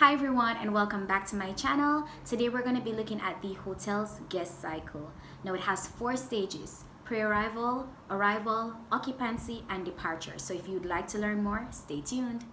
Hi everyone and welcome back to my channel. Today we're going to be looking at the hotel's guest cycle. Now it has 4 stages: pre-arrival, arrival, occupancy, and departure. So if you'd like to learn more, stay tuned.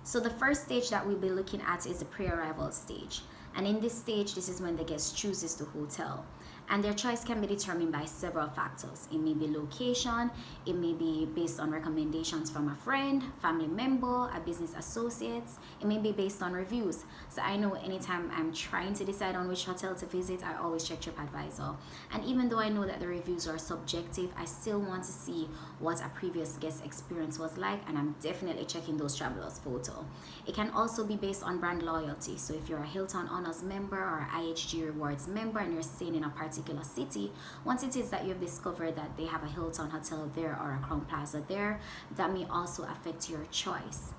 So the first stage that we'll be looking at is the pre-arrival stage. And in this stage, this is when the guest chooses the hotel. And their choice can be determined by several factors. It may be location, it may be based on recommendations from a friend, family member, a business associate, it may be based on reviews. So I know anytime I'm trying to decide on which hotel to visit, I always check TripAdvisor. And even though I know that the reviews are subjective, I still want to see what a previous guest experience was like, and I'm definitely checking those travelers' photo. It can also be based on brand loyalty. So if you're a Hilton Honors member or IHG Rewards member and you're staying in a particular city, once it is that you've discovered that they have a Hilton hotel there or a Crown Plaza there, that may also affect your choice.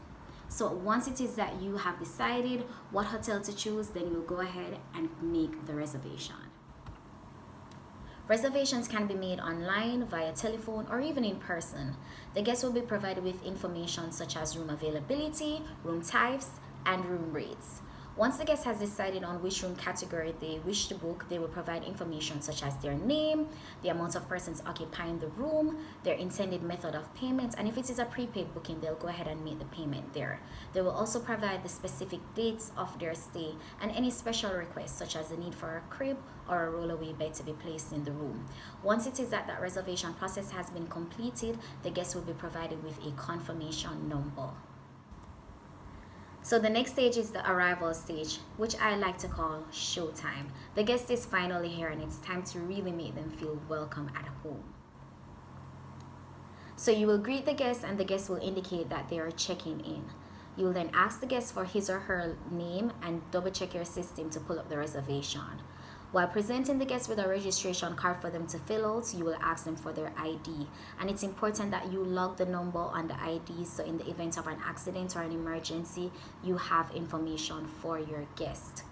So once it is that you have decided what hotel to choose, then you'll go ahead and make the reservation. Reservations can be made online, via telephone, or even in person. The guests will be provided with information such as room availability, room types, and room rates. Once the guest has decided on which room category they wish to book, they will provide information such as their name, the amount of persons occupying the room, their intended method of payment, and if it is a prepaid booking, they'll go ahead and make the payment there. They will also provide the specific dates of their stay and any special requests such as the need for a crib or a rollaway bed to be placed in the room. Once it is that reservation process has been completed, the guest will be provided with a confirmation number. So the next stage is the arrival stage, which I like to call showtime. The guest is finally here and it's time to really make them feel welcome at home. So you will greet the guest and the guest will indicate that they are checking in. You will then ask the guest for his or her name and double check your system to pull up the reservation. While presenting the guests with a registration card for them to fill out, you will ask them for their ID. And it's important that you log the number on the ID so in the event of an accident or an emergency, you have information for your guest.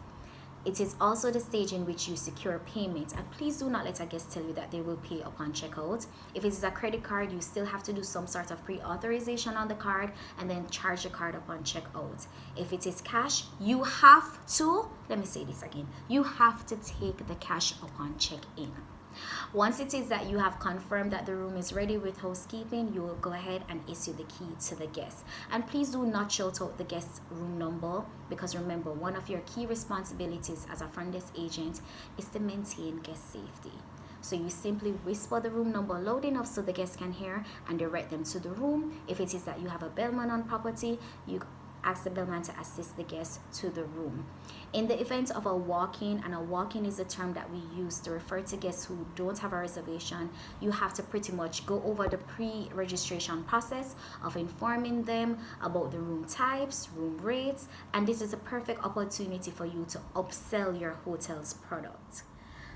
It is also the stage in which you secure payment, and please do not let a guest tell you that they will pay upon checkout. If it is a credit card, you still have to do some sort of pre-authorization on the card and then charge the card upon checkout. If it is cash, you have to, let me say this again, you have to take the cash upon check-in. Once it is that you have confirmed that the room is ready with housekeeping, you will go ahead and issue the key to the guest. And please do not shout out the guest's room number, because remember, one of your key responsibilities as a front desk agent is to maintain guest safety. So you simply whisper the room number loud enough so the guests can hear and direct them to the room. If it is that you have a bellman on property, you ask the bellman to assist the guest to the room. In the event of a walk-in, and a walk-in is a term that we use to refer to guests who don't have a reservation, you have to pretty much go over the pre-registration process of informing them about the room types, room rates, and this is a perfect opportunity for you to upsell your hotel's product.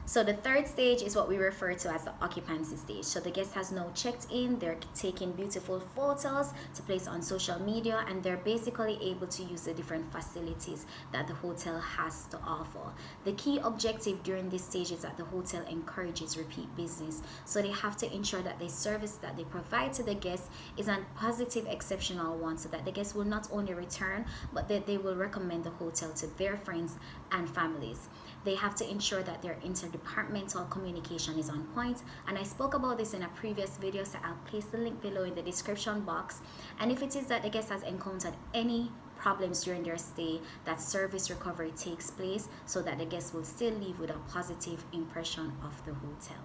So the third stage is what we refer to as the occupancy stage. So the guest has now checked in, they're taking beautiful photos to place on social media, and they're basically able to use the different facilities that the hotel has to offer. The key objective during this stage is that the hotel encourages repeat business. So they have to ensure that the service that they provide to the guests is a positive, exceptional one, so that the guests will not only return, but that they will recommend the hotel to their friends and families. They have to ensure that their interdepartmental communication is on point, and I spoke about this in a previous video, so I'll place the link below in the description box. And if it is that the guest has encountered any problems during their stay, that service recovery takes place so that the guest will still leave with a positive impression of the hotel.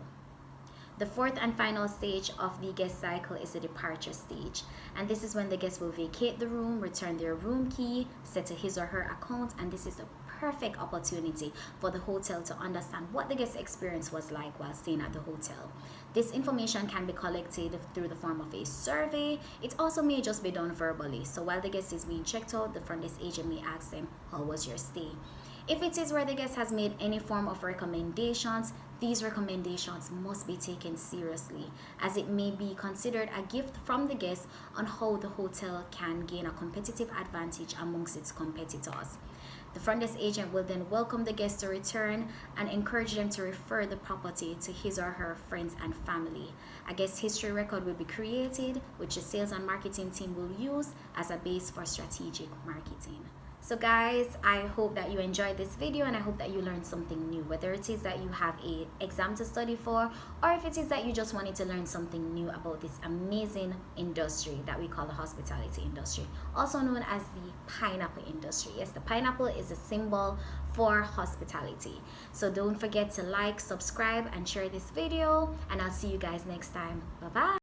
The fourth and final stage of the guest cycle is the departure stage, and this is when the guest will vacate the room, return their room key, set to his or her account, and this is the perfect opportunity for the hotel to understand what the guest experience was like while staying at the hotel. This information can be collected through the form of a survey. It also may just be done verbally. So while the guest is being checked out, the front desk agent may ask them, how was your stay? If it is where the guest has made any form of recommendations, these recommendations must be taken seriously, as it may be considered a gift from the guest on how the hotel can gain a competitive advantage amongst its competitors. The front desk agent will then welcome the guest to return and encourage them to refer the property to his or her friends and family. A guest history record will be created, which the sales and marketing team will use as a base for strategic marketing. So guys, I hope that you enjoyed this video, and I hope that you learned something new, whether it is that you have a exam to study for, or if it is that you just wanted to learn something new about this amazing industry that we call the hospitality industry, also known as the pineapple industry. Yes, the pineapple is a symbol for hospitality. So don't forget to like, subscribe, and share this video, and I'll see you guys next time. Bye bye.